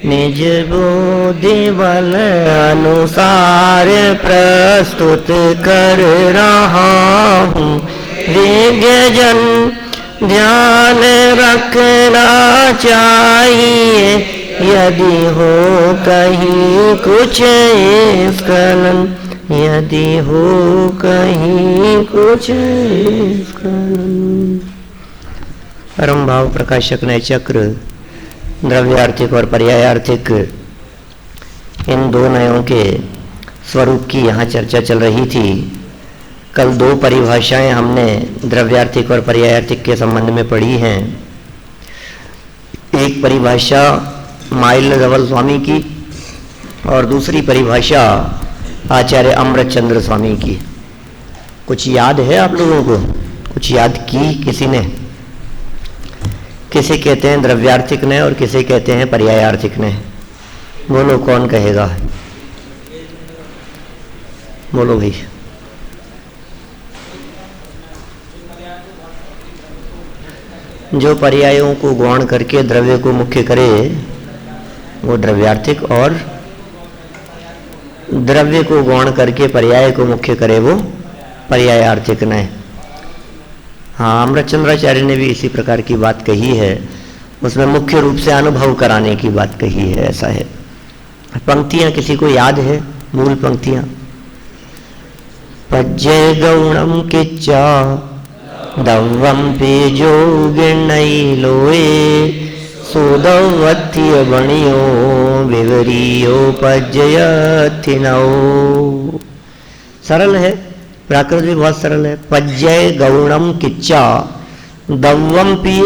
निज बुद्धि बल अनुसार प्रस्तुत कर रहा हूँ। विज्ञजन ध्यान रखना चाहिए, यदि हो कहीं कुछ स्खलन, यदि हो कहीं कुछ स्खलन। परम भाव प्रकाशक ने चक्र द्रव्यार्थिक और पर्यायार्थिक इन दो नयों के स्वरूप की यहाँ चर्चा चल रही थी। कल दो परिभाषाएं हमने द्रव्यार्थिक और पर्यायार्थिक के संबंध में पढ़ी हैं। एक परिभाषा माइल्ड धवल स्वामी की और दूसरी परिभाषा आचार्य अमृतचंद्र स्वामी की। कुछ याद है आप लोगों को? कुछ याद की किसी ने? किसे कहते हैं द्रव्यार्थिक ने और किसे कहते हैं पर्यायार्थिक ने? बोलो, कौन कहेगा? बोलो भाई। जो पर्यायों को गौण करके द्रव्य को मुख्य करे वो द्रव्यार्थिक, और द्रव्य को गौण करके पर्याय को मुख्य करे वो पर्यायार्थिक ने। हाँ, अमृतचंद्राचार्य ने भी इसी प्रकार की बात कही है। उसमें मुख्य रूप से अनुभव कराने की बात कही है। ऐसा है। पंक्तियां किसी को याद है? मूल पंक्तियां। पज्जय गौणम किच्चा दव्वम पेजो गिणई लोए, सोदवत्य बणियो विवरियो पज्जयथिनौ। सरल है, प्राकृत भी बहुत सरल है। पज्जय गौणम किच्चा दव्वम पिय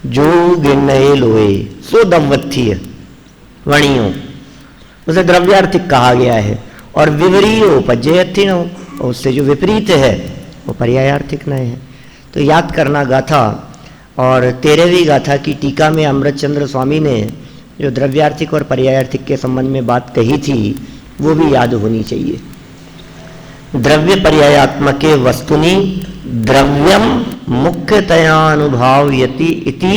जो गिणय लोए, सो दव्वत्य वणियो, उसे द्रव्यार्थिक कहा गया है। और विवरियो पज्जयथिनौ, उससे जो विपरीत है वो पर्यायार्थिक नय है। तो याद करना गाथा। और 13वीं गाथा की टीका में अमृतचंद्र स्वामी ने जो द्रव्यार्थिक और पर्यायार्थिक के संबंध में बात कही थी वो भी याद होनी चाहिए। द्रव्य पर्यायात्मके वस्तुनि द्रव्यम मुख्यतयानुभावयति इति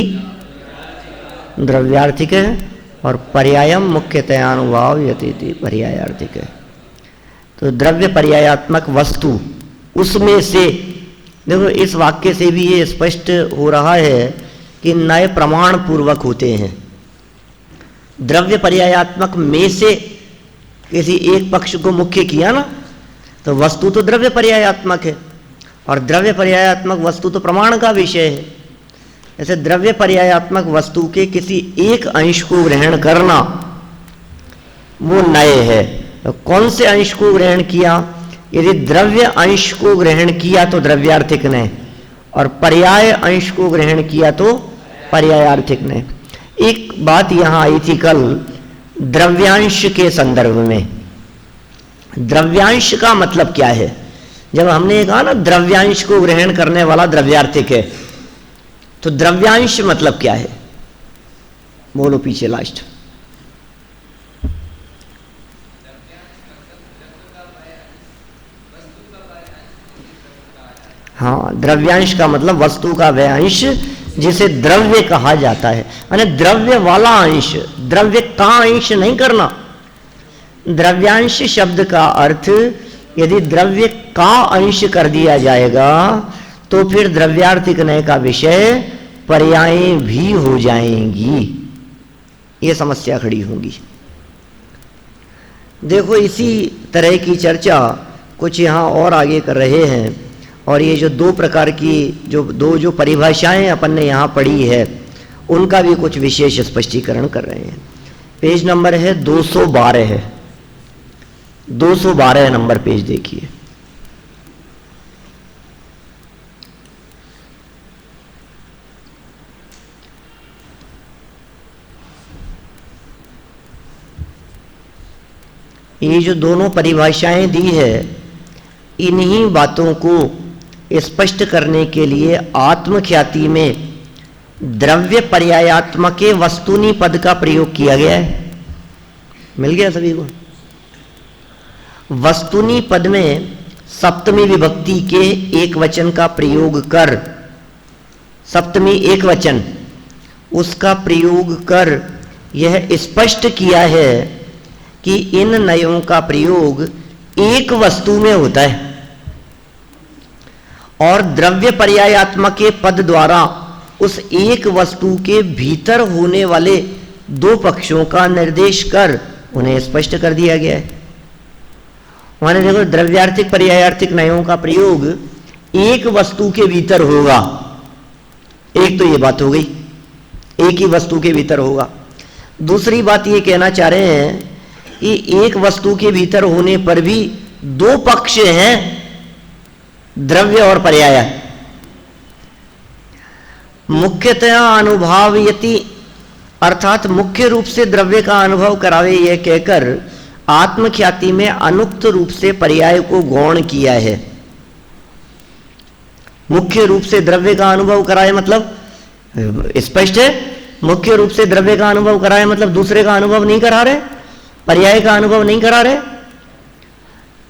द्रव्यार्थिक है, और पर्यायम मुख्यतयानुभावयति इति पर्यायार्थिक है। तो द्रव्य पर्यायात्मक वस्तु, उसमें से देखो, इस वाक्य से भी ये स्पष्ट हो रहा है कि नए प्रमाण पूर्वक होते हैं। द्रव्य पर्यायात्मक में से किसी एक पक्ष को मुख्य किया ना, तो वस्तु तो द्रव्य पर्यायात्मक है, और द्रव्य पर्यायात्मक वस्तु तो प्रमाण का विषय है। ऐसे द्रव्य पर्यायात्मक वस्तु के किसी एक अंश को ग्रहण करना वो नय है। तो कौन से अंश को ग्रहण किया? यदि द्रव्य अंश को ग्रहण किया तो द्रव्यार्थिक ने, और पर्याय अंश को ग्रहण किया तो पर्यायार्थिक ने। एक बात यहां आई थी कल द्रव्यांश के संदर्भ में। द्रव्यांश का मतलब क्या है? जब हमने कहा ना द्रव्यांश को ग्रहण करने वाला द्रव्यार्थिक है, तो द्रव्यांश मतलब क्या है? बोलो पीछे लास्ट। हाँ, द्रव्यांश का मतलब वस्तु का वह अंश जिसे द्रव्य कहा जाता है। यानी द्रव्य वाला अंश, द्रव्य का अंश नहीं करना। द्रव्यांश शब्द का अर्थ यदि द्रव्य का अंश कर दिया जाएगा तो फिर द्रव्यार्थिक नय का विषय पर्याय भी हो जाएंगी। ये समस्या खड़ी होगी। देखो, इसी तरह की चर्चा कुछ यहाँ और आगे कर रहे हैं। और ये जो दो प्रकार की जो परिभाषाएं अपन ने यहाँ पढ़ी है उनका भी कुछ विशेष स्पष्टीकरण कर रहे हैं। पेज नंबर है 212 है। 212 नंबर पेज देखिए। ये जो दोनों परिभाषाएं दी है, इन्हीं बातों को स्पष्ट करने के लिए आत्मख्याति में द्रव्य पर्यायात्मके वस्तुनि पद का प्रयोग किया गया है। मिल गया सभी को? वस्तुनि पद में सप्तमी विभक्ति के एक वचन का प्रयोग कर, सप्तमी एक वचन उसका प्रयोग कर यह स्पष्ट किया है कि इन नयों का प्रयोग एक वस्तु में होता है और द्रव्य पर्यायात्मक के पद द्वारा उस एक वस्तु के भीतर होने वाले दो पक्षों का निर्देश कर उन्हें स्पष्ट कर दिया गया है। माने देखो, द्रव्यार्थिक पर्यायार्थिक नयों का प्रयोग एक वस्तु के भीतर होगा। एक तो ये बात हो गई, एक ही वस्तु के भीतर होगा। दूसरी बात ये कहना चाह रहे हैं कि एक वस्तु के भीतर होने पर भी दो पक्ष हैं, द्रव्य और पर्याय। मुख्यतया अनुभवयति अर्थात मुख्य रूप से द्रव्य का अनुभव करावे, यह कहकर आत्मख्याति में अनुक्त रूप से पर्याय को गौण किया है। मुख्य रूप से द्रव्य का अनुभव कराए मतलब स्पष्ट है, मुख्य रूप से द्रव्य का अनुभव कराए मतलब दूसरे का अनुभव नहीं करा रहे, पर्याय का अनुभव नहीं करा रहे।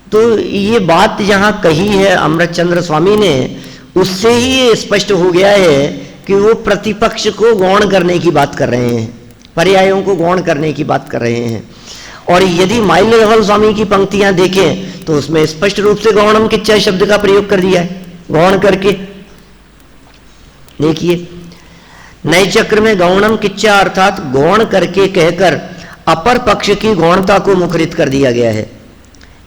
तो ये बात जहां कही है अमृतचंद्र स्वामी ने, उससे ही ये स्पष्ट हो गया है कि वो प्रतिपक्ष को गौण करने की बात कर रहे हैं, पर्यायों को गौण करने की बात कर रहे हैं। और यदि माइल्यधवल स्वामी की पंक्तियां देखें तो उसमें स्पष्ट रूप से गौणम किच्चा शब्द का प्रयोग कर दिया है, गौण करके। देखिए, नए चक्र में गौणम किच्चा अर्थात गौण करके कहकर अपर पक्ष की गौणता को मुखरित कर दिया गया है।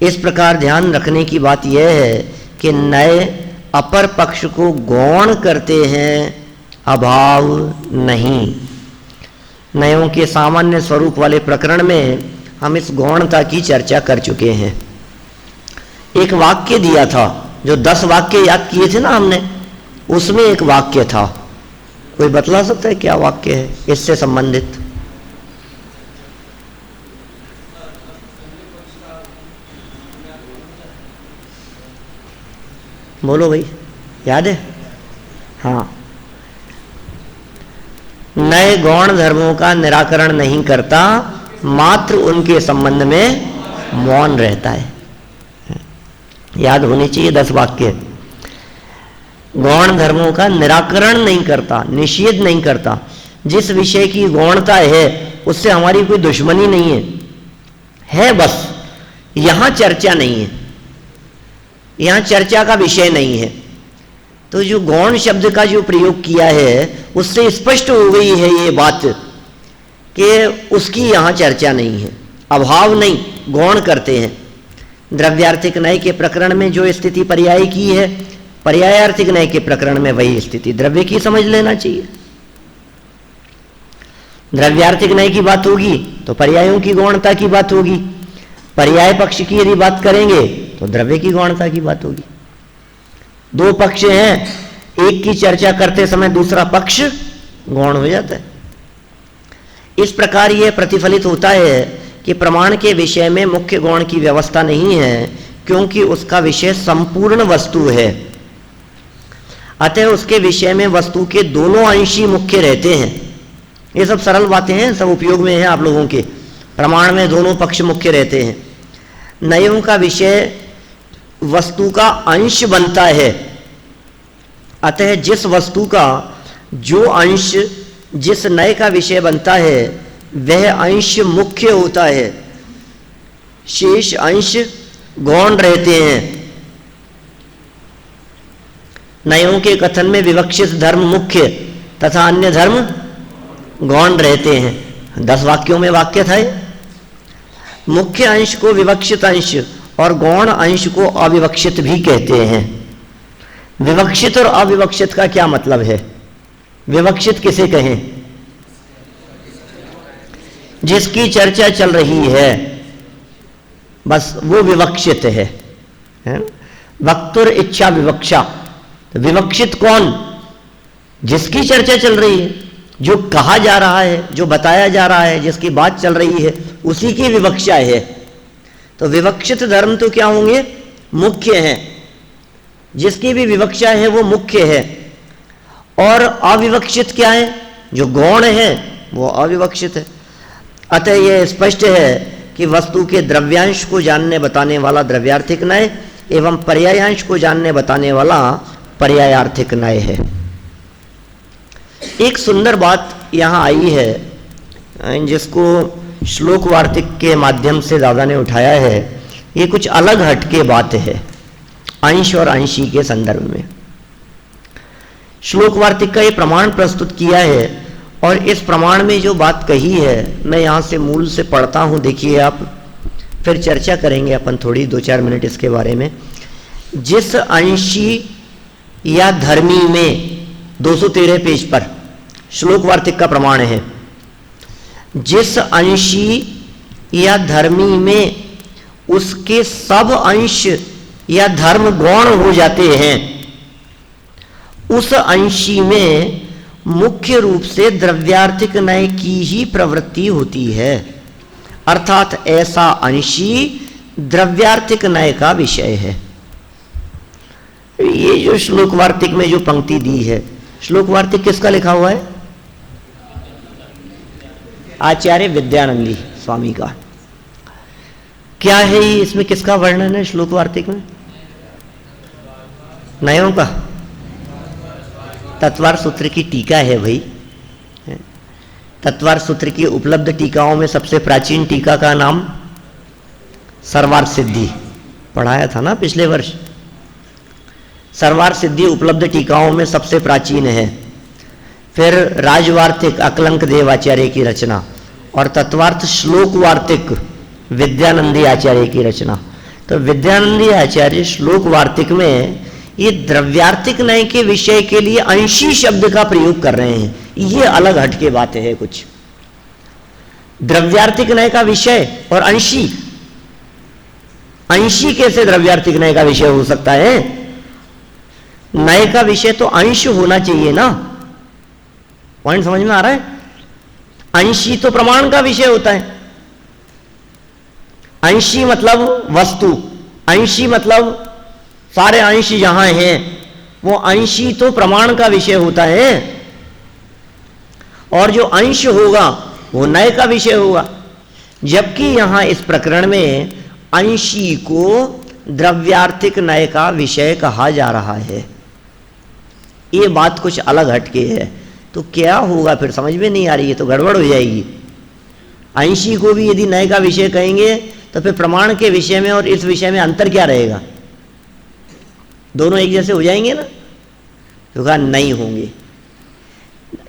इस प्रकार ध्यान रखने की बात यह है कि नए अपर पक्ष को गौण करते हैं, अभाव नहीं। नयों के सामान्य स्वरूप वाले प्रकरण में हम इस गौणता की चर्चा कर चुके हैं। एक वाक्य दिया था, जो 10 वाक्य याद किए थे ना हमने, उसमें एक वाक्य था। कोई बतला सकता है क्या वाक्य है इससे संबंधित? बोलो भाई, याद है? हाँ, नए गौण धर्मों का निराकरण नहीं करता, मात्र उनके संबंध में मौन रहता है। याद होने चाहिए 10 वाक्य। गौण धर्मों का निराकरण नहीं करता, निषेध नहीं करता। जिस विषय की गौणता है उससे हमारी कोई दुश्मनी नहीं है, बस यहां चर्चा नहीं है, यहां चर्चा का विषय नहीं है। तो जो गौण शब्द का जो प्रयोग किया है उससे स्पष्ट हो गई है ये बात कि उसकी यहां चर्चा नहीं है, अभाव नहीं, गौण करते हैं। द्रव्यार्थिक नय के प्रकरण में जो स्थिति पर्याय की है, पर्यायार्थिक नय के प्रकरण में वही स्थिति द्रव्य की समझ लेना चाहिए। द्रव्यार्थिक नय की बात होगी तो पर्यायों की गौणता की बात होगी, पर्याय पक्ष की यदि बात करेंगे तो द्रव्य की गौणता की बात होगी। दो पक्ष हैं, एक की चर्चा करते समय दूसरा पक्ष गौण हो जाता है। इस प्रकार यह प्रतिफलित होता है कि प्रमाण के विषय में मुख्य गौण की व्यवस्था नहीं है, क्योंकि उसका विषय संपूर्ण वस्तु है। अतः उसके विषय में वस्तु के दोनों अंश ही मुख्य रहते हैं। ये सब सरल बातें हैं, सब उपयोग में हैं आप लोगों के। प्रमाण में दोनों पक्ष मुख्य रहते हैं। नयों का विषय वस्तु का अंश बनता है, अतः जिस वस्तु का जो अंश जिस नय का विषय बनता है वह अंश मुख्य होता है, शेष अंश गौण रहते हैं। नयों के कथन में विवक्षित धर्म मुख्य तथा अन्य धर्म गौण रहते हैं। 10 वाक्यों में वाक्य था। मुख्य अंश को विवक्षित अंश और गौण अंश को अविवक्षित भी कहते हैं। विवक्षित और अविवक्षित का क्या मतलब है? विवक्षित किसे कहें? जिसकी चर्चा चल रही है, बस वो विवक्षित है? वक्तुर इच्छा विवक्षा। तो विवक्षित कौन? जिसकी चर्चा चल रही है, जो कहा जा रहा है, जो बताया जा रहा है, जिसकी बात चल रही है, उसी की विवक्षा है। तो विवक्षित धर्म तो क्या होंगे? मुख्य हैं। जिसकी भी विवक्षा है वो मुख्य है। और अविवक्षित क्या है? जो गौण है वो अविवक्षित है। अतः यह स्पष्ट है कि वस्तु के द्रव्यांश को जानने बताने वाला द्रव्यार्थिक नय एवं पर्यायांश को जानने बताने वाला पर्यायार्थिक नय है। एक सुंदर बात यहाँ आई है जिसको श्लोक वार्तिक के माध्यम से दादा ने उठाया है, ये कुछ अलग हटके बात है अंश और अंशी के संदर्भ में। श्लोक वार्तिक का ये प्रमाण प्रस्तुत किया है और इस प्रमाण में जो बात कही है मैं यहाँ से मूल से पढ़ता हूँ, देखिए आप, फिर चर्चा करेंगे अपन थोड़ी 2-4 मिनट इसके बारे में। जिस अंशी या धर्मी में 213 पेज पर श्लोक वार्तिक का प्रमाण है, जिस अंशी या धर्मी में उसके सब अंश या धर्म गौण हो जाते हैं, उस अंशी में मुख्य रूप से द्रव्यार्थिक नय की ही प्रवृत्ति होती है। अर्थात ऐसा अंशी द्रव्यार्थिक नय का विषय है। ये जो श्लोक वार्तिक में जो पंक्ति दी है, श्लोक वार्तिक किसका लिखा हुआ है? आचार्य विद्यानंदी स्वामी का। क्या है ये, इसमें किसका वर्णन है श्लोक वार्तिक में? नयों का। तत्वार सूत्र की टीका है भाई। तत्वार सूत्र की उपलब्ध टीकाओं में सबसे प्राचीन टीका का नाम सर्वार्थ सिद्धि, पढ़ाया था ना पिछले वर्ष। सर्वार्थ सिद्धि उपलब्ध टीकाओं में सबसे प्राचीन है। फिर राजवार्तिक अकलंक देवाचार्य की रचना, और तत्वार्थ श्लोक वार्तिक विद्यानंदी आचार्य की रचना। तो विद्यानंदी आचार्य श्लोक वार्तिक में ये द्रव्यार्थिक नय के विषय के लिए अंशी शब्द का प्रयोग कर रहे हैं। ये अलग हटके बात है कुछ। द्रव्यार्थिक नय का विषय और अंशी, अंशी कैसे द्रव्यार्थिक नय का विषय हो सकता है? नय का विषय तो अंश होना चाहिए ना। पॉइंट समझ में आ रहा है? अंशी तो प्रमाण का विषय होता है। अंशी मतलब वस्तु, अंशी मतलब सारे अंश जहां हैं वो अंशी तो प्रमाण का विषय होता है, और जो अंश होगा वो नय का विषय होगा। जबकि यहां इस प्रकरण में अंशी को द्रव्यार्थिक नय का विषय कहा जा रहा है। ये बात कुछ अलग हटके है। तो क्या होगा फिर? समझ में नहीं आ रही है तो गड़बड़ हो जाएगी। अंशी को भी यदि नय का विषय कहेंगे तो फिर प्रमाण के विषय में और इस विषय में अंतर क्या रहेगा? दोनों एक जैसे हो जाएंगे ना? तो कहा नहीं होंगे।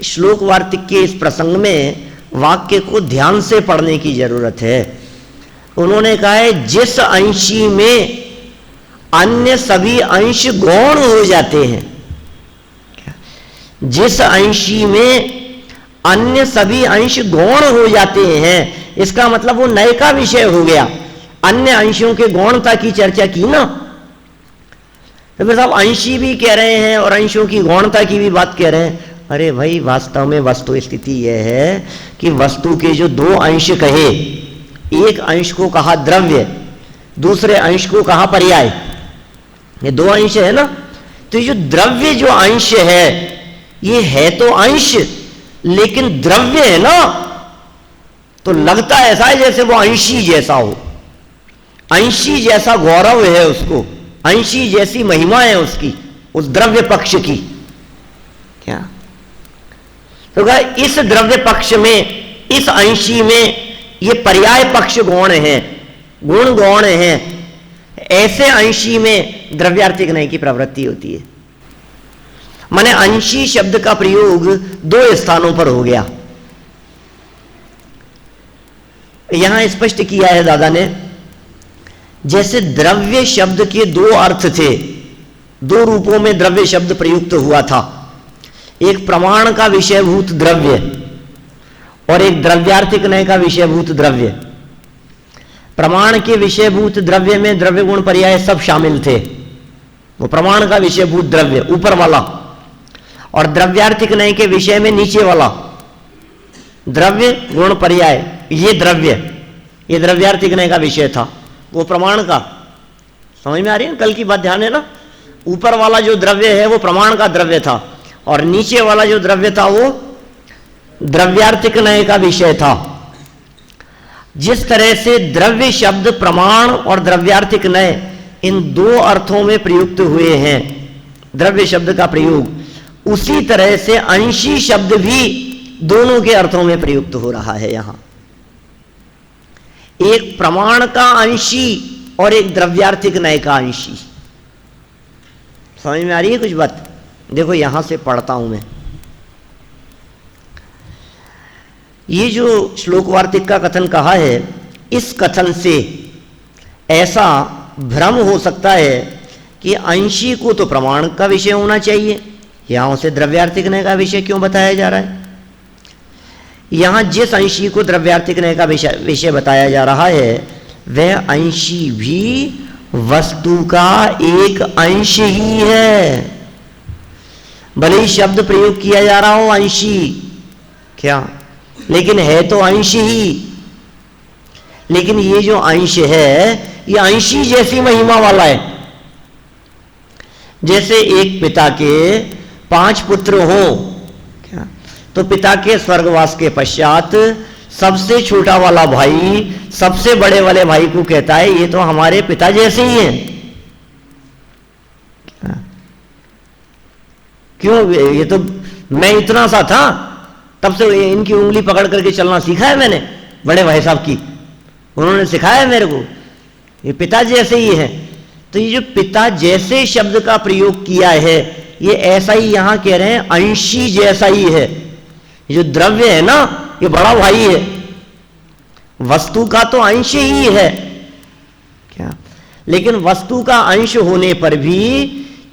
श्लोक वार्तिक के इस प्रसंग में वाक्य को ध्यान से पढ़ने की जरूरत है। उन्होंने कहा है जिस अंशी में अन्य सभी अंश गौण हो जाते हैं, जिस अंशी में अन्य सभी अंश गौण हो जाते हैं, इसका मतलब वो नय का विषय हो गया। अन्य अंशों के गौणता की चर्चा की ना, तो फिर साहब अंशी भी कह रहे हैं और अंशों की गौणता की भी बात कह रहे हैं। अरे भाई, वास्तव में वस्तु स्थिति यह है कि वस्तु के जो दो अंश कहे, एक अंश को कहा द्रव्य, दूसरे अंश को कहा पर्याय, ये दो अंश है ना। तो ये जो द्रव्य जो अंश है, ये है तो अंश लेकिन द्रव्य है ना, तो लगता ऐसा है जैसे वो अंशी जैसा हो। अंशी जैसा गौरव है उसको, अंशी जैसी महिमा है उसकी, उस द्रव्य पक्ष की। क्या तो कहा इस द्रव्य पक्ष में, इस अंशी में ये पर्याय पक्ष गौण है, गुण गौण है। ऐसे अंशी में द्रव्यार्थिक नय की प्रवृत्ति होती है। माने अंशी शब्द का प्रयोग दो स्थानों पर हो गया। यहां स्पष्ट किया है दादा ने, जैसे द्रव्य शब्द के दो अर्थ थे, दो रूपों में द्रव्य शब्द प्रयुक्त हुआ था। एक प्रमाण का विषयभूत द्रव्य और एक द्रव्यार्थिक नय का विषयभूत द्रव्य। प्रमाण के विषयभूत द्रव्य में द्रव्य गुण पर्याय सब शामिल थे, वो प्रमाण का विषयभूत द्रव्य ऊपर वाला, और द्रव्यार्थिक नय के विषय में नीचे वाला द्रव्य गुण पर्याय, ये द्रव्य, ये द्रव्यार्थिक नय का विषय था, वो प्रमाण का। समझ में आ रही है? कल की बात ध्यान है ना। ऊपर वाला जो द्रव्य है वो प्रमाण का द्रव्य था, और नीचे वाला जो द्रव्य था वो द्रव्यार्थिक नय का विषय था। जिस तरह से द्रव्य शब्द प्रमाण और द्रव्यार्थिक नय इन दो अर्थों में प्रयुक्त हुए हैं, द्रव्य शब्द का प्रयोग, उसी तरह से अंशी शब्द भी दोनों के अर्थों में प्रयुक्त हो रहा है यहां। एक प्रमाण का अंशी और एक द्रव्यार्थिक नय का अंशी। समझ में आ रही है कुछ बात? देखो यहां से पढ़ता हूं मैं। ये जो श्लोक वार्तिक का कथन कहा है, इस कथन से ऐसा भ्रम हो सकता है कि अंशी को तो प्रमाण का विषय होना चाहिए, यहां उसे द्रव्यार्थिक नय का विषय क्यों बताया जा रहा है? यहां जिस अंशी को द्रव्यार्थिक नय का विषय बताया जा रहा है, वह अंशी भी वस्तु का एक अंश ही है। भले ही शब्द प्रयोग किया जा रहा हो अंशी, क्या, लेकिन है तो अंश ही। लेकिन ये जो अंश है, ये अंशी जैसी महिमा वाला है। जैसे एक पिता के 5 पुत्र हो, क्या, तो पिता के स्वर्गवास के पश्चात सबसे छोटा वाला भाई सबसे बड़े वाले भाई को कहता है, ये तो हमारे पिता जैसे ही हैं। क्यों? ये तो मैं इतना सा था, तब से इनकी उंगली पकड़ करके चलना सीखा है मैंने, बड़े भाई साहब की, उन्होंने सिखाया है मेरे को, ये पिता जैसे ही है। तो ये जो पिता जैसे शब्द का प्रयोग किया है, ये ऐसा ही यहां कह रहे हैं, अंशी जैसा ही है। जो द्रव्य है ना, ये बड़ा भाई है, वस्तु का तो अंश ही है, क्या, लेकिन वस्तु का अंश होने पर भी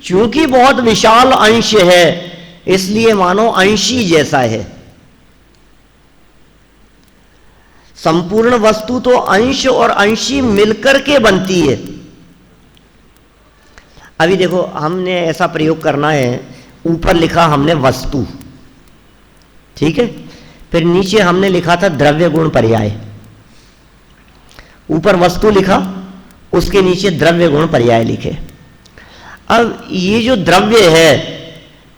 चूंकि बहुत विशाल अंश है, इसलिए मानो अंशी जैसा है। संपूर्ण वस्तु तो अंश और अंशी मिलकर के बनती है। अभी देखो, हमने ऐसा प्रयोग करना है, ऊपर लिखा हमने वस्तु, ठीक है, फिर नीचे हमने लिखा था द्रव्य गुण पर्याय। ऊपर वस्तु लिखा, उसके नीचे द्रव्य गुण पर्याय लिखे। अब ये जो द्रव्य है,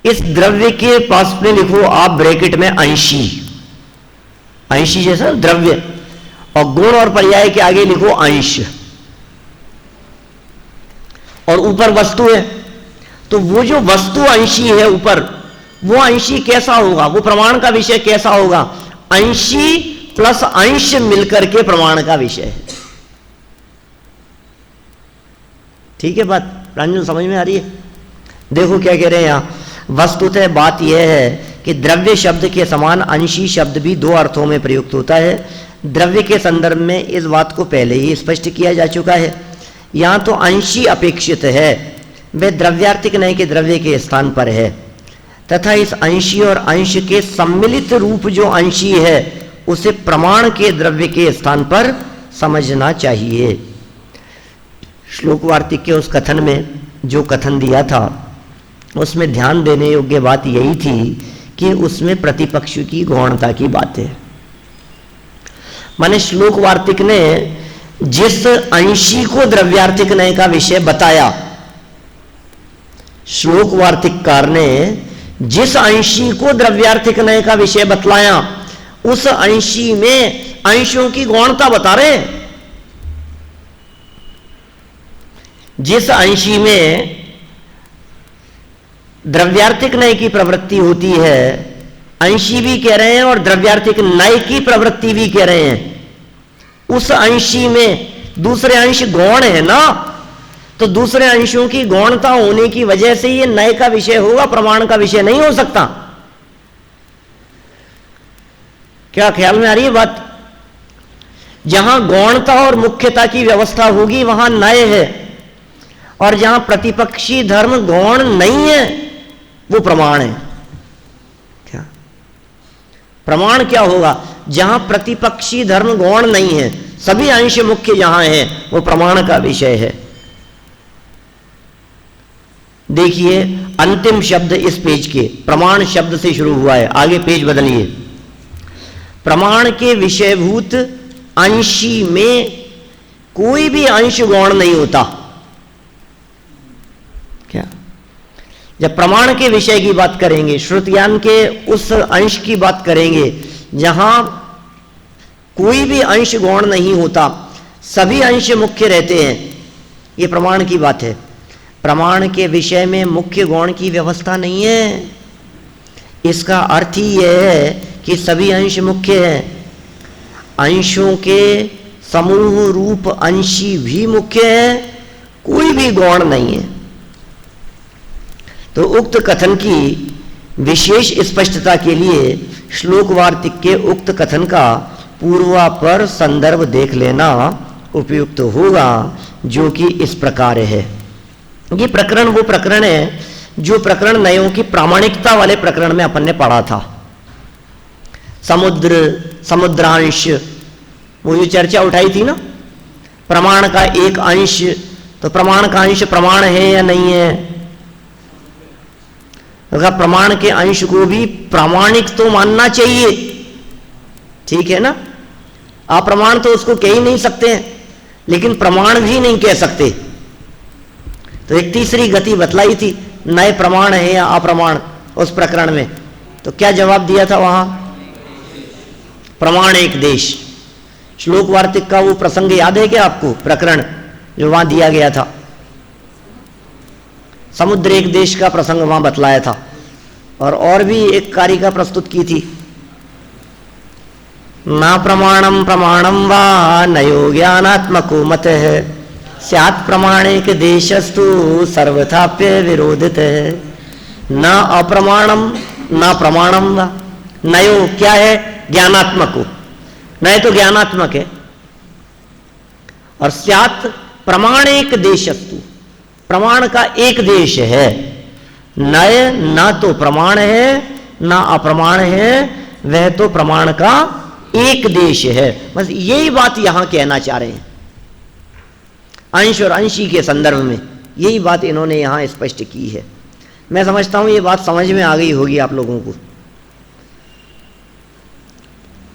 इस द्रव्य के पास में लिखो आप ब्रैकेट में अंशी, अंशी जैसा द्रव्य, और गुण और पर्याय के आगे लिखो अंश, और ऊपर वस्तु है। तो वो जो वस्तु अंशी है ऊपर, वो अंशी कैसा होगा, वो प्रमाण का विषय कैसा होगा? अंशी प्लस अंश मिलकर के प्रमाण का विषय है। ठीक है बात, रंजन समझ में आ रही है? देखो क्या कह रहे हैं यहां। वस्तुतः बात यह है कि द्रव्य शब्द के समान अंशी शब्द भी 2 अर्थों में प्रयुक्त होता है। द्रव्य के संदर्भ में इस बात को पहले ही स्पष्ट किया जा चुका है। यहां तो अंशी अपेक्षित है, वह द्रव्यार्थिक नय के द्रव्य के स्थान पर है, तथा इस अंशी और अंश के सम्मिलित रूप जो अंशी है, उसे प्रमाण के द्रव्य के स्थान पर समझना चाहिए। श्लोक वार्तिक के उस कथन में जो कथन दिया था, उसमें ध्यान देने योग्य बात यही थी कि उसमें प्रतिपक्ष की गौणता की बात है। माने श्लोक वार्तिक ने जिस अंशी को द्रव्यार्थिक नय का विषय बताया, श्लोक वार्तिककार ने जिस अंशी को द्रव्यार्थिक नय का विषय बतलाया, उस अंशी में अंशों की गौणता बता रहे हैं। जिस अंशी में द्रव्यार्थिक नय की प्रवृत्ति होती है, अंशी भी कह रहे हैं और द्रव्यार्थिक नय की प्रवृत्ति भी कह रहे हैं, उस अंशी में दूसरे अंश गौण है ना, तो दूसरे अंशों की गौणता होने की वजह से ये नय का विषय होगा, प्रमाण का विषय नहीं हो सकता। क्या ख्याल में आ रही है बात? जहां गौणता और मुख्यता की व्यवस्था होगी वहां नय है, और जहां प्रतिपक्षी धर्म गौण नहीं है वो प्रमाण है। क्या प्रमाण क्या होगा? जहां प्रतिपक्षी धर्म गौण नहीं है, सभी अंश मुख्य जहां है, वो प्रमाण का विषय है। देखिए अंतिम शब्द इस पेज के प्रमाण शब्द से शुरू हुआ है, आगे पेज बदलिए। प्रमाण के विषयभूत अंशी में कोई भी अंश गौण नहीं होता। क्या? जब प्रमाण के विषय की बात करेंगे, श्रुतियान के उस अंश की बात करेंगे जहां कोई भी अंश गौण नहीं होता, सभी अंश मुख्य रहते हैं, ये प्रमाण की बात है। प्रमाण के विषय में मुख्य गौण की व्यवस्था नहीं है। इसका अर्थ ही यह है कि सभी अंश मुख्य हैं, अंशों के समूह रूप अंशी भी मुख्य है, कोई भी गौण नहीं है। तो उक्त कथन की विशेष स्पष्टता के लिए श्लोक वार्तिक के उक्त कथन का पूर्वापर संदर्भ देख लेना उपयुक्त होगा, जो कि इस प्रकार है। ये प्रकरण वो प्रकरण है जो प्रकरण नयों की प्रामाणिकता वाले प्रकरण में अपन ने पढ़ा था। समुद्रांश, वो जो चर्चा उठाई थी ना, प्रमाण का एक अंश, तो प्रमाण का अंश प्रमाण है या नहीं है? अगर प्रमाण के अंश को भी प्रामाणिक तो मानना चाहिए, ठीक है ना। अप्रमाण तो उसको कह ही नहीं सकते हैं, लेकिन प्रमाण भी नहीं कह सकते। तो एक तीसरी गति बतलाई थी, नए प्रमाण है या अप्रमाण, उस प्रकरण में। तो क्या जवाब दिया था वहां? प्रमाण एक देश। श्लोक वार्तिक का वो प्रसंग याद है क्या आपको? प्रकरण जो वहां दिया गया था, समुद्र एक देश का प्रसंग वहां बतलाया था, और भी एक कारिका प्रस्तुत की थी। ना प्रमाणम प्रमाणम वा नयो ज्ञानात्मको मतः स्यात् प्रमाणिक देशस्तु सर्वथाप्य विरोधित है। न अप्रमाणम न प्रमाणम वा, नयो क्या है? ज्ञानात्मको, नय तो ज्ञानात्मक है, और स्यात् प्रमाणिक देशस्तु, प्रमाण का एक देश है। नय न तो प्रमाण है न अप्रमाण है, वह तो प्रमाण का एक देश है। बस यही बात यहां कहना चाह रहे हैं, अंश और अंशी के संदर्भ में यही बात इन्होंने यहां स्पष्ट की है। मैं समझता हूं ये बात समझ में आ गई होगी आप लोगों को।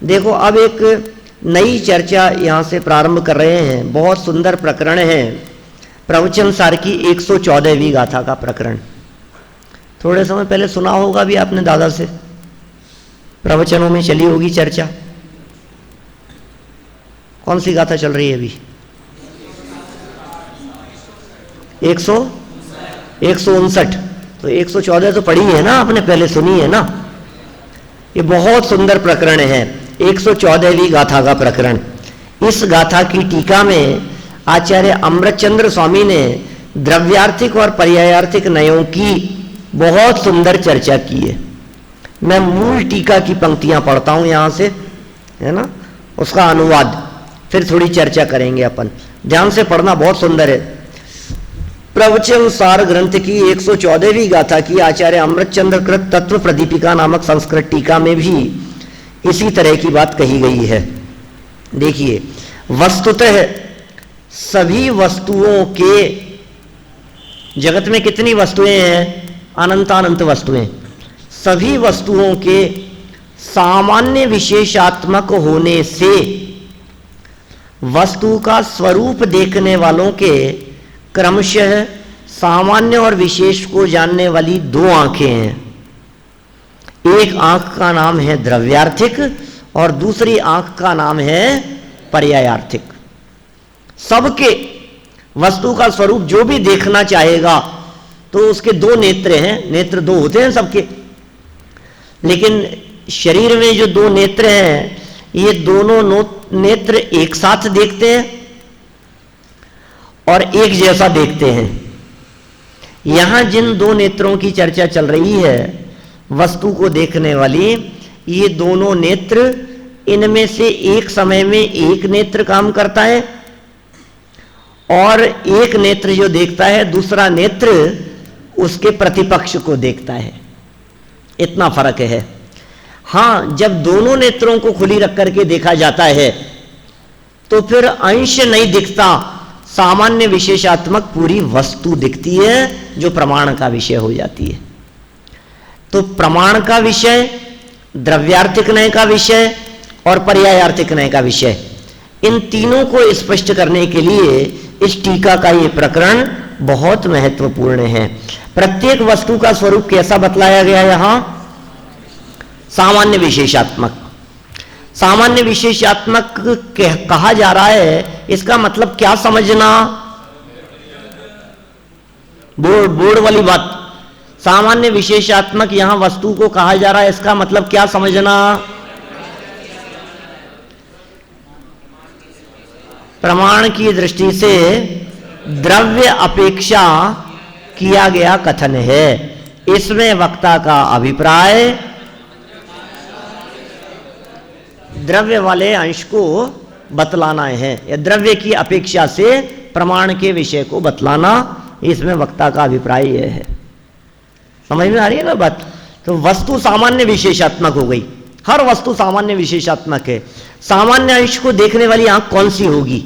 देखो, अब एक नई चर्चा यहां से प्रारंभ कर रहे हैं। बहुत सुंदर प्रकरण है, प्रवचन सार की 114वीं गाथा का प्रकरण। थोड़े समय पहले सुना होगा भी आपने दादा से, प्रवचनों में चली होगी चर्चा। कौन सी गाथा चल रही है अभी? 159। तो 114 तो पढ़ी है ना आपने, पहले सुनी है ना। ये बहुत सुंदर प्रकरण है, 114वीं गाथा का प्रकरण। इस गाथा की टीका में आचार्य अमृतचंद्र स्वामी ने द्रव्यार्थिक और पर्यायार्थिक नयों की बहुत सुंदर चर्चा की है। मैं मूल टीका की पंक्तियां पढ़ता हूं यहां से, है ना, उसका अनुवाद, फिर थोड़ी चर्चा करेंगे अपन। ध्यान से पढ़ना, बहुत सुंदर है। प्रवचन सार ग्रंथ की 114वीं गाथा की आचार्य अमृतचंद्र कृत तत्व प्रदीपिका नामक संस्कृत टीका में भी इसी तरह की बात कही गई है। देखिए, वस्तुतः सभी वस्तुओं के, जगत में कितनी वस्तुएं हैं? अनंतानंत वस्तुएं। सभी वस्तुओं के सामान्य विशेषात्मक होने से वस्तु का स्वरूप देखने वालों के क्रमशः सामान्य और विशेष को जानने वाली दो आंखें हैं। एक आंख का नाम है द्रव्यार्थिक और दूसरी आंख का नाम है पर्यायार्थिक। सबके वस्तु का स्वरूप जो भी देखना चाहेगा तो उसके दो नेत्र हैं, नेत्र दो होते हैं सबके, लेकिन शरीर में जो दो नेत्र हैं, ये दोनों नेत्र एक साथ देखते हैं और एक जैसा देखते हैं। यहां जिन दो नेत्रों की चर्चा चल रही है, वस्तु को देखने वाली, ये दोनों नेत्र, इनमें से एक समय में एक नेत्र काम करता है और एक नेत्र जो देखता है, दूसरा नेत्र उसके प्रतिपक्ष को देखता है। इतना फर्क है। हां, जब दोनों नेत्रों को खुली रख करके देखा जाता है तो फिर अंश नहीं दिखता, सामान्य विशेषात्मक पूरी वस्तु दिखती है, जो प्रमाण का विषय हो जाती है। तो प्रमाण का विषय, द्रव्यार्थिक नय का विषय और पर्यायार्थिक नय का विषय, इन तीनों को स्पष्ट करने के लिए इस टीका का ये प्रकरण बहुत महत्वपूर्ण है। प्रत्येक वस्तु का स्वरूप कैसा बतलाया गया यहां? सामान्य विशेषात्मक। सामान्य विशेषात्मक कहा जा रहा है, इसका मतलब क्या समझना? बोर्ड वाली बात। सामान्य विशेषात्मक यहां वस्तु को कहा जा रहा है, इसका मतलब क्या समझना? प्रमाण की दृष्टि से द्रव्य अपेक्षा किया गया कथन है। इसमें वक्ता का अभिप्राय द्रव्य वाले अंश को बतलाना है, या द्रव्य की अपेक्षा से प्रमाण के विषय को बतलाना, इसमें वक्ता का अभिप्राय यह है। समझ में आ रही है ना बात? तो वस्तु सामान्य विशेषात्मक हो गई, हर वस्तु सामान्य विशेषात्मक है। सामान्य अंश को देखने वाली आंख कौन सी होगी?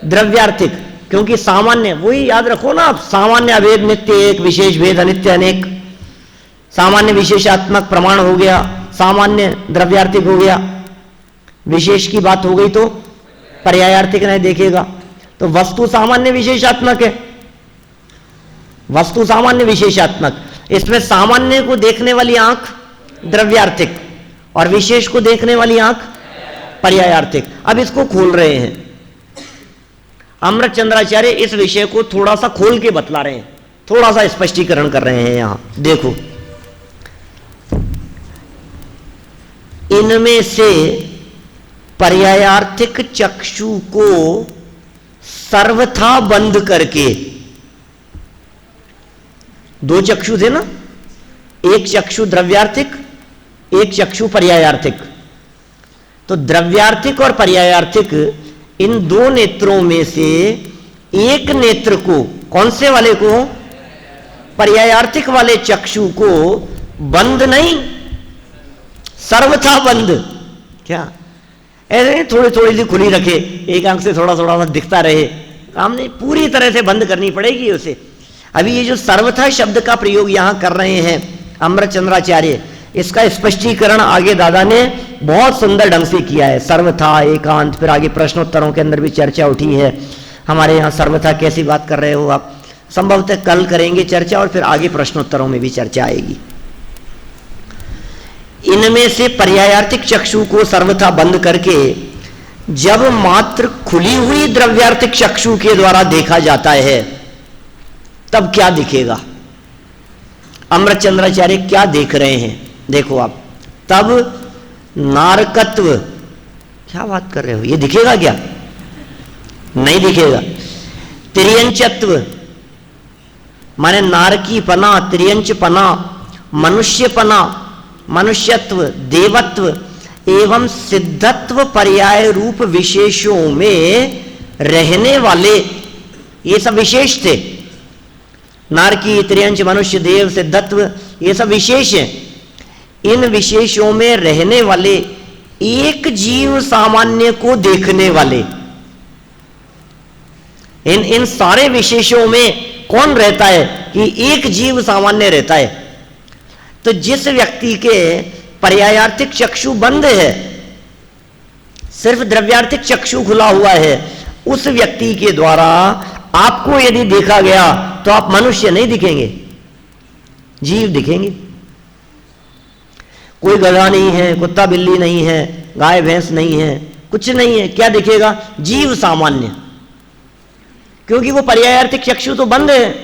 द्रव्यार्थिक, क्योंकि सामान्य, वही याद रखो ना आप, सामान्य अभेद नित्य एक, विशेष भेद अनित्य अनेक। सामान्य विशेषात्मक प्रमाण हो गया, सामान्य द्रव्यार्थिक हो गया, विशेष की बात हो गई तो पर्यायार्थिक नहीं देखेगा। तो वस्तु सामान्य विशेषात्मक है, वस्तु सामान्य विशेषात्मक, इसमें सामान्य को देखने वाली आंख द्रव्यार्थिक और विशेष को देखने वाली आंख पर्यायार्थिक। अब इसको खोल रहे हैं अमृत चंद्राचार्य, इस विषय को थोड़ा सा खोल के बतला रहे हैं, थोड़ा सा स्पष्टीकरण कर रहे हैं। यहां देखो, इनमें से पर्यायार्थिक चक्षु को सर्वथा बंद करके, दो चक्षु थे ना, एक चक्षु द्रव्यार्थिक, एक चक्षु पर्यायार्थिक। तो द्रव्यार्थिक और पर्यायार्थिक, इन दो नेत्रों में से एक नेत्र को, कौन से वाले को? पर्यायार्थिक वाले चक्षु को बंद नहीं, सर्वथा बंद। क्या ऐसे थोड़ी थोड़ी सी खुली रखे, एक आंख से थोड़ा थोड़ा सा दिखता रहे, हमने पूरी तरह से बंद करनी पड़ेगी उसे। अभी ये जो सर्वथा शब्द का प्रयोग यहां कर रहे हैं अमृत चंद्राचार्य, इसका स्पष्टीकरण आगे दादा ने बहुत सुंदर ढंग से किया है। सर्वथा, एकांत, फिर आगे प्रश्नोत्तरों के अंदर भी चर्चा उठी है हमारे यहाँ। सर्वथा कैसी बात कर रहे हो आप? संभवतः कल करेंगे चर्चा, और फिर आगे प्रश्नोत्तरों में भी चर्चा आएगी। इनमें से पर्यायार्थिक चक्षु को सर्वथा बंद करके जब मात्र खुली हुई द्रव्यार्थिक चक्षु के द्वारा देखा जाता है, तब क्या दिखेगा? अमृत चंद्राचार्य क्या देख रहे हैं? देखो आप, तब नारकत्व, क्या बात कर रहे हो, ये दिखेगा क्या? नहीं दिखेगा। त्रियंचत्व माने नारकीपना, त्रियंचपना, मनुष्यपना, मनुष्यत्व, देवत्व एवं सिद्धत्व पर्याय रूप विशेषों में रहने वाले, ये सब विशेष थे। नारकी, त्रियंच, मनुष्य, देव, सिद्धत्व, ये सब विशेष हैं। इन विशेषों में रहने वाले एक जीव सामान्य को देखने वाले, इन सारे विशेषों में कौन रहता है? कि एक जीव सामान्य रहता है। तो जिस व्यक्ति के पर्यायार्थिक चक्षु बंद है, सिर्फ द्रव्यार्थिक चक्षु खुला हुआ है, उस व्यक्ति के द्वारा आपको यदि देखा गया तो आप मनुष्य नहीं दिखेंगे, जीव दिखेंगे। कोई गधा नहीं है, कुत्ता बिल्ली नहीं है, गाय भैंस नहीं है, कुछ नहीं है, क्या दिखेगा? जीव सामान्य, क्योंकि वो पर्यायार्थिक चक्षु तो बंद है।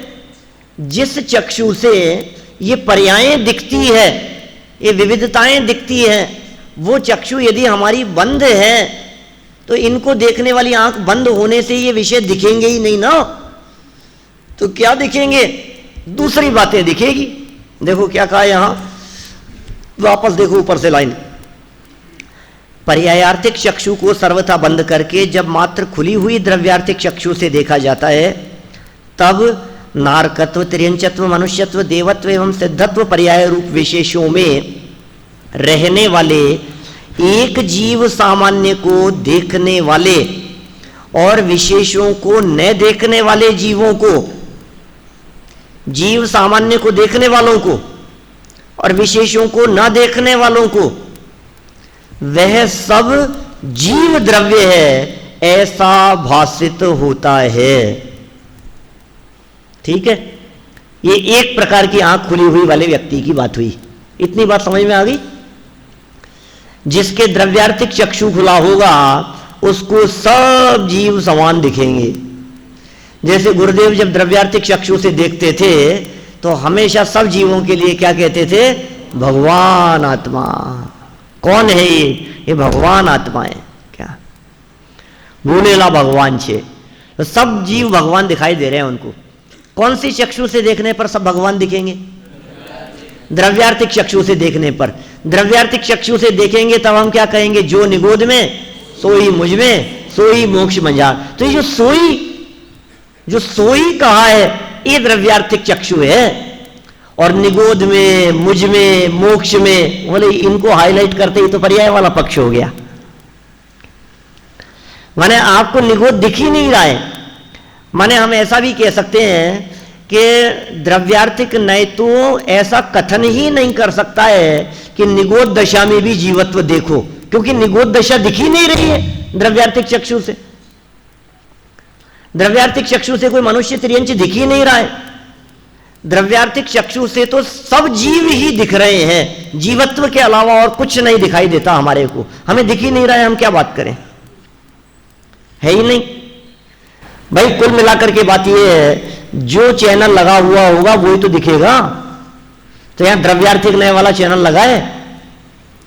जिस चक्षु से ये पर्यायें दिखती है, ये विविधताएं दिखती हैं, वो चक्षु यदि हमारी बंद है तो इनको देखने वाली आंख बंद होने से ये विषय दिखेंगे ही नहीं ना। तो क्या दिखेंगे? दूसरी बातें दिखेगी। देखो क्या कहा यहां, वापस देखो ऊपर से लाइन, पर्यायार्थिक चक्षु को सर्वथा बंद करके जब मात्र खुली हुई द्रव्यार्थिक चक्षु से देखा जाता है, तब नारकत्व, त्रियंचत्व, मनुष्यत्व, देवत्व एवं सिद्धत्व पर्याय रूप विशेषों में रहने वाले एक जीव सामान्य को देखने वाले और विशेषों को न देखने वाले जीवों को, जीव सामान्य को देखने वालों को और विशेषों को न देखने वालों को, वह सब जीव द्रव्य है, ऐसा भासित होता है। ठीक है, ये एक प्रकार की आंख खुली हुई वाले व्यक्ति की बात हुई। इतनी बात समझ में आ गई? जिसके द्रव्यार्थिक चक्षु खुला होगा उसको सब जीव समान दिखेंगे। जैसे गुरुदेव जब द्रव्यार्थिक चक्षु से देखते थे तो हमेशा सब जीवों के लिए क्या कहते थे? भगवान आत्मा। कौन है ये भगवान आत्मा है। क्या बोलेला भगवान छे, तो सब जीव भगवान दिखाई दे रहे हैं उनको। कौन सी चक्षु से देखने पर सब भगवान दिखेंगे? द्रव्यार्थिक चक्षु से देखने पर। द्रव्यार्थिक चक्षु से देखेंगे तब हम क्या कहेंगे? जो निगोद में सोई मुझ में सोई मोक्ष मंजार। तो ये जो सोई कहा है ये द्रव्यार्थिक चक्षु है, और निगोद में मुझ में मोक्ष में, बोले इनको हाईलाइट करते ही तो पर्याय वाला पक्ष हो गया। माने आपको निगोद दिख ही नहीं रहा है। माने हम ऐसा भी कह सकते हैं कि द्रव्यार्थिक नय तो ऐसा कथन ही नहीं कर सकता है कि निगोद दशा में भी जीवत्व देखो, क्योंकि निगोद दशा दिख ही नहीं रही है द्रव्यार्थिक चक्षु से। द्रव्यार्थिक चक्षु से कोई मनुष्य तिर्यंच दिख ही नहीं रहा है। द्रव्यार्थिक चक्षु से तो सब जीव ही दिख रहे हैं, जीवत्व के अलावा और कुछ नहीं दिखाई देता हमारे को। हमें दिख ही नहीं रहा है, हम क्या बात करें? है ही नहीं भाई। कुल मिलाकर के बात यह है, जो चैनल लगा हुआ होगा वही तो दिखेगा। तो यहां द्रव्यार्थिक नए वाला चैनल लगा है,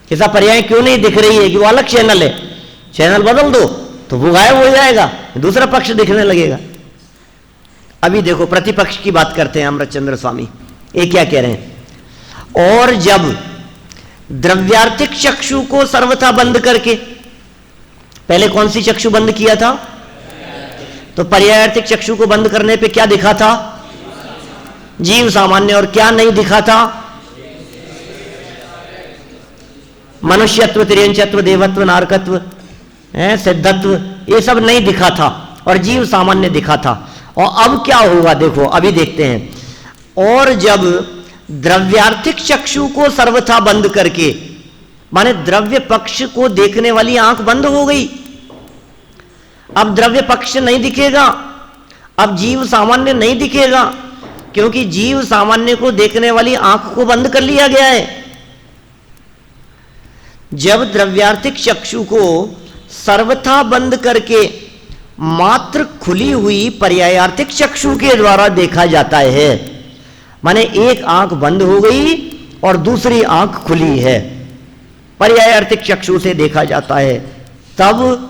ऐसा पर्याय क्यों नहीं दिख रही है कि वो अलग चैनल है? चैनल बदल दो तो वो गायब हो जाएगा, दूसरा पक्ष दिखने लगेगा। अभी देखो प्रतिपक्ष की बात करते हैं अमृतचंद्र स्वामी। ये क्या कह रहे हैं? और जब द्रव्यार्थिक चक्षु को सर्वथा बंद करके, पहले कौन सी चक्षु बंद किया था? तो पर्यायार्थिक चक्षु को बंद करने पे क्या दिखा था? जीव सामान्य। और क्या नहीं दिखा था? मनुष्यत्व, तिर्यंचत्व, देवत्व, नारकत्व, सिद्धत्व, ये सब नहीं दिखा था, और जीव सामान्य दिखा था। और अब क्या होगा देखो, अभी देखते हैं। और जब द्रव्यार्थिक चक्षु को सर्वथा बंद करके, माने द्रव्य पक्ष को देखने वाली आंख बंद हो गई, अब द्रव्य पक्ष नहीं दिखेगा, अब जीव सामान्य नहीं दिखेगा, क्योंकि जीव सामान्य को देखने वाली आंख को बंद कर लिया गया है। जब द्रव्यार्थिक चक्षु को सर्वथा बंद करके मात्र खुली हुई पर्यायार्थिक चक्षु के द्वारा देखा जाता है, माने एक आंख बंद हो गई और दूसरी आंख खुली है, पर्यायार्थिक चक्षु से देखा जाता है, तब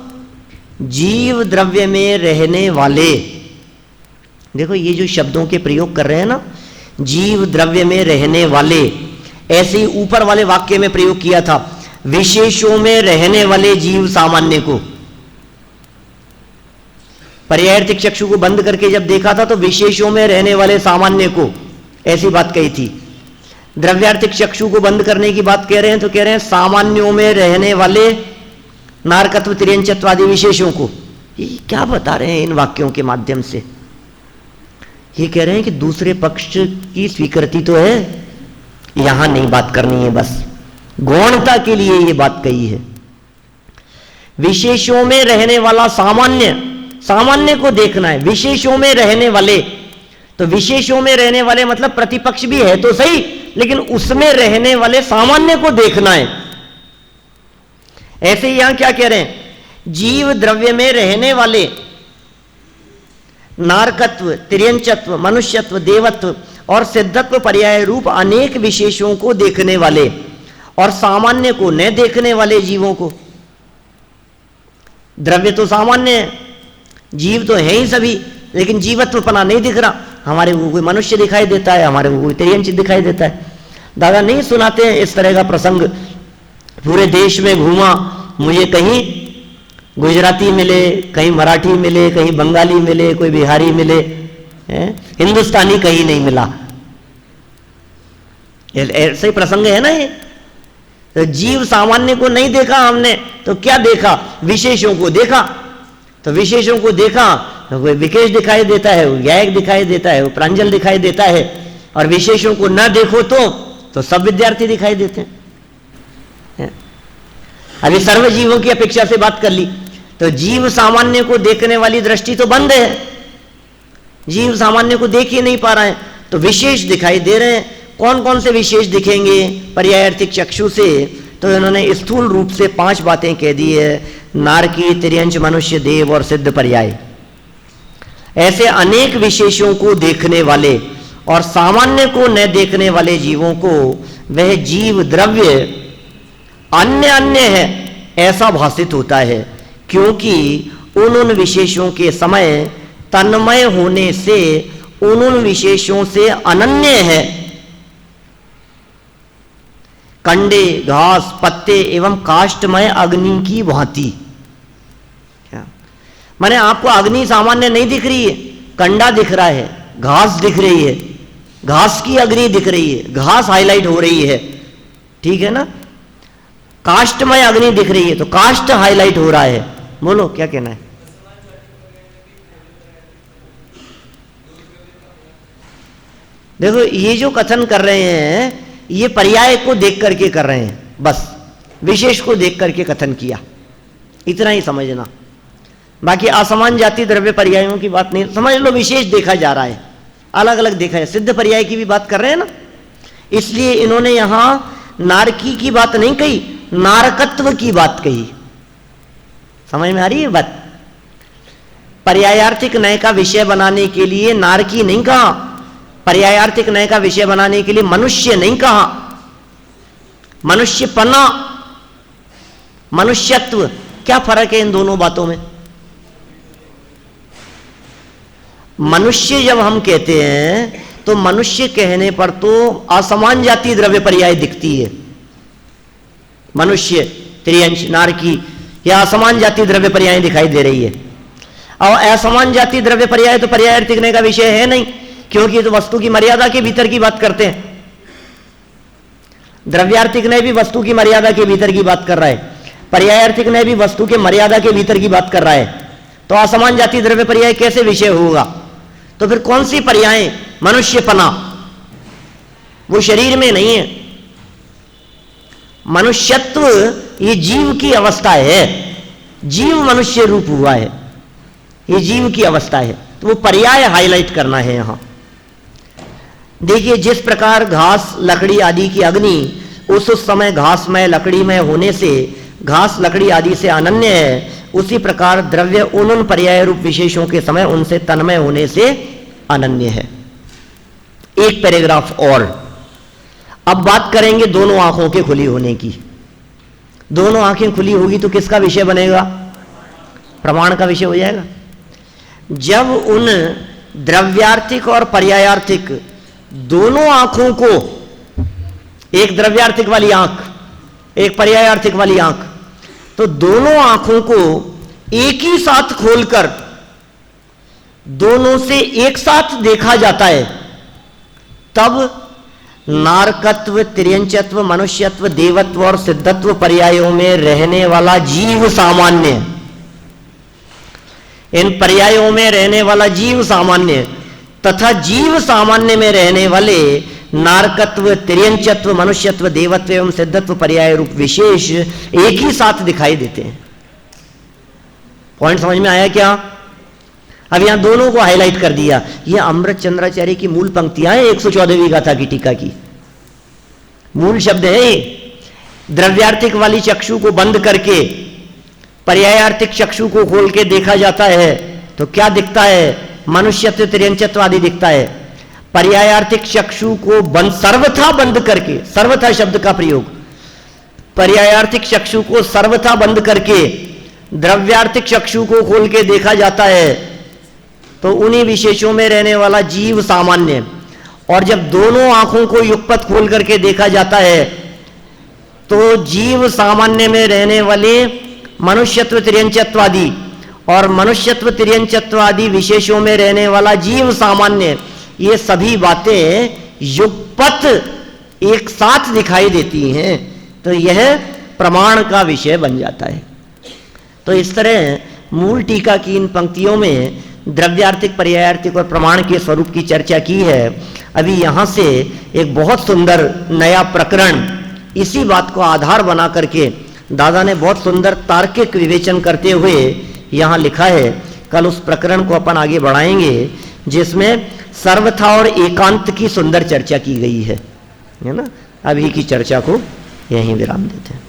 जीव द्रव्य में रहने वाले, देखो ये जो शब्दों के प्रयोग कर रहे हैं ना, जीव द्रव्य में रहने वाले, ऐसे ही ऊपर वाले वाक्य में प्रयोग किया था, विशेषों में रहने वाले जीव सामान्य को। पर्यायार्थिक चक्षु को बंद करके जब देखा था तो विशेषों में रहने वाले सामान्य को, ऐसी बात कही थी। द्रव्यार्थिक चक्षु को बंद करने की बात कह रहे हैं तो कह रहे हैं सामान्यों में रहने वाले नारकत्व, तिर्यंचत्व आदि विशेषों को। ये क्या बता रहे हैं इन वाक्यों के माध्यम से? ये कह रहे हैं कि दूसरे पक्ष की स्वीकृति तो है, यहां नहीं बात करनी है, बस गौणता के लिए ये बात कही है। विशेषों में रहने वाला सामान्य, सामान्य को देखना है, विशेषों में रहने वाले, तो विशेषों में रहने वाले मतलब प्रतिपक्ष भी है तो सही, लेकिन उसमें रहने वाले सामान्य को देखना है। ऐसे ही यहां क्या कह रहे हैं? जीव द्रव्य में रहने वाले नारकत्व, तिर्यंचत्व, मनुष्यत्व, देवत्व और सिद्धत्व पर्याय रूप अनेक विशेषों को देखने वाले और सामान्य को न देखने वाले जीवों को। द्रव्य तो सामान्य है, जीव तो है ही सभी, लेकिन जीवत्व पना नहीं दिख रहा। हमारे को कोई मनुष्य दिखाई देता है, हमारे को कोई तिर्यंच दिखाई देता है। दादा नहीं सुनाते हैं इस तरह का प्रसंग, पूरे देश में घूमा, मुझे कहीं गुजराती मिले, कहीं मराठी मिले, कहीं बंगाली मिले, कोई बिहारी मिले, हिंदुस्तानी कहीं नहीं मिला। ऐसे ही प्रसंग है ना ये। तो जीव सामान्य को नहीं देखा हमने, तो क्या देखा? विशेषों को देखा। तो विशेषों को देखा तो कोई विकेश दिखाई देता है, वो ज्ञायक दिखाई देता है, वो प्रांजल दिखाई देता है। और विशेषों को न देखो तो सब विद्यार्थी दिखाई देते हैं। अभी सर्व जीवों की अपेक्षा से बात कर ली तो जीव सामान्य को देखने वाली दृष्टि तो बंद है, जीव सामान्य को देख ही नहीं पा रहा है, तो विशेष दिखाई दे रहे हैं। कौन कौन से विशेष दिखेंगे पर्यायार्थिक चक्षु से? तो इन्होंने स्थूल रूप से 5 बातें कह दी है, नारकी, तिर्यंच, मनुष्य, देव और सिद्ध पर्याय। ऐसे अनेक विशेषों को देखने वाले और सामान्य को न देखने वाले जीवों को वह जीव द्रव्य अन्य अन्य है ऐसा भासित होता है, क्योंकि उन विशेषों के समय तन्मय होने से उन विशेषों से अनन्य है। कंडे, घास, पत्ते एवं काष्ठमय अग्नि की भांति। क्या माने आपको अग्नि सामान्य नहीं दिख रही है, कंडा दिख रहा है, घास दिख रही है, घास की अग्नि दिख रही है, घास हाईलाइट हो रही है, ठीक है ना। काष्ठमय अग्नि दिख रही है तो काष्ठ हाईलाइट हो रहा है। बोलो क्या कहना है। देखो ये जो कथन कर रहे हैं ये पर्याय को देख करके कर रहे हैं, बस विशेष को देख करके कथन किया, इतना ही समझना। बाकी असमान जाति द्रव्य पर्यायों की बात नहीं, समझ लो विशेष देखा जा रहा है, अलग अलग देखा है। सिद्ध पर्याय की भी बात कर रहे हैं ना, इसलिए इन्होंने यहां नारकी की बात नहीं कही, नारकत्व की बात कही। समझ में आ रही है बात। पर्यायार्थिक नय का विषय बनाने के लिए नारकी नहीं कहा, पर्यायार्थिक नय का विषय बनाने के लिए मनुष्य नहीं कहा। मनुष्यपना, मनुष्यत्व, क्या फर्क है इन दोनों बातों में। मनुष्य जब हम कहते हैं तो मनुष्य कहने पर तो असमान जाति द्रव्य पर्याय दिखती है। मनुष्य, त्रियंश, नारकी या असमान जाति द्रव्य पर्याय दिखाई दे रही है। और असमान जाति द्रव्य पर्याय तो पर्यायार्थिक नय का विषय है नहीं, क्योंकि तो वस्तु की मर्यादा के भीतर की बात करते हैं। द्रव्यार्थिक नय भी वस्तु की मर्यादा के भीतर की बात कर रहा है, पर्यायार्थिक नय भी वस्तु के मर्यादा के भीतर की बात कर रहा है। तो असमान जाति द्रव्य पर्याय कैसे विषय होगा। तो फिर कौन सी पर्याय। मनुष्यपना, वो शरीर में नहीं है। मनुष्यत्व ये जीव की अवस्था है, जीव मनुष्य रूप हुआ है, ये जीव की अवस्था है। तो वो पर्याय हाईलाइट करना है यहां। देखिए जिस प्रकार घास, लकड़ी आदि की अग्नि उस समय घासमय, लकड़ीमय होने से घास, लकड़ी आदि से अनन्य है, उसी प्रकार द्रव्य उन पर्याय रूप विशेषों के समय उनसे तन्मय होने से अनन्य है। एक पैराग्राफ और। अब बात करेंगे दोनों आंखों के खुली होने की। दोनों आंखें खुली होगी तो किसका विषय बनेगा। प्रमाण का विषय हो जाएगा। जब उन द्रव्यार्थिक और पर्यायार्थिक दोनों आंखों को, एक द्रव्यार्थिक वाली आंख, एक पर्यायार्थिक वाली आंख, तो दोनों आंखों को एक ही साथ खोलकर दोनों से एक साथ देखा जाता है, तब नारकत्व, तिर्यंचत्व, मनुष्यत्व, देवत्व और सिद्धत्व पर्यायों में रहने वाला जीव सामान्य, इन पर्यायों में रहने वाला जीव सामान्य तथा जीव सामान्य में रहने वाले नारकत्व, तिर्यंचत्व, मनुष्यत्व, देवत्व एवं सिद्धत्व पर्याय रूप विशेष एक ही साथ दिखाई देते हैं। पॉइंट समझ में आया क्या। अब यहां दोनों को हाईलाइट कर दिया। ये अमृत चंद्राचार्य की मूल पंक्तियां हैं 114वीं गाथा की टीका की मूल शब्द है ये। द्रव्यार्थिक वाली चक्षु को बंद करके पर्यायार्थिक चक्षु को खोल के देखा जाता है तो क्या दिखता है। मनुष्यत्व, तिर्यंचत्व आदि दिखता है। पर्यायार्थिक चक्षु को बंद, सर्वथा बंद करके, सर्वथा शब्द का प्रयोग, पर्यायार्थिक चक्षु को सर्वथा बंद करके द्रव्यार्थिक चक्षु को खोल के देखा जाता है तो उन्हीं विशेषों में रहने वाला जीव सामान्य। और जब दोनों आंखों को युगपत खोल करके देखा जाता है तो जीव सामान्य में रहने वाले मनुष्यत्व, तिर्यंचत्व आदि और मनुष्यत्व, तिर्यंचत्व आदि विशेषों में रहने वाला जीव सामान्य, ये सभी बातें युगपत एक साथ दिखाई देती हैं तो यह प्रमाण का विषय बन जाता है। तो इस तरह मूल टीका की इन पंक्तियों में द्रव्यार्थिक, पर्यायार्थिक और प्रमाण के स्वरूप की चर्चा की है। अभी यहां से एक बहुत सुंदर नया प्रकरण इसी बात को आधार बना करके दादा ने बहुत सुंदर तार्किक विवेचन करते हुए यहां लिखा है। कल उस प्रकरण को अपन आगे बढ़ाएंगे जिसमें सर्वथा और एकांत की सुंदर चर्चा की गई है ना। अभी की चर्चा को यहीं विराम देते हैं।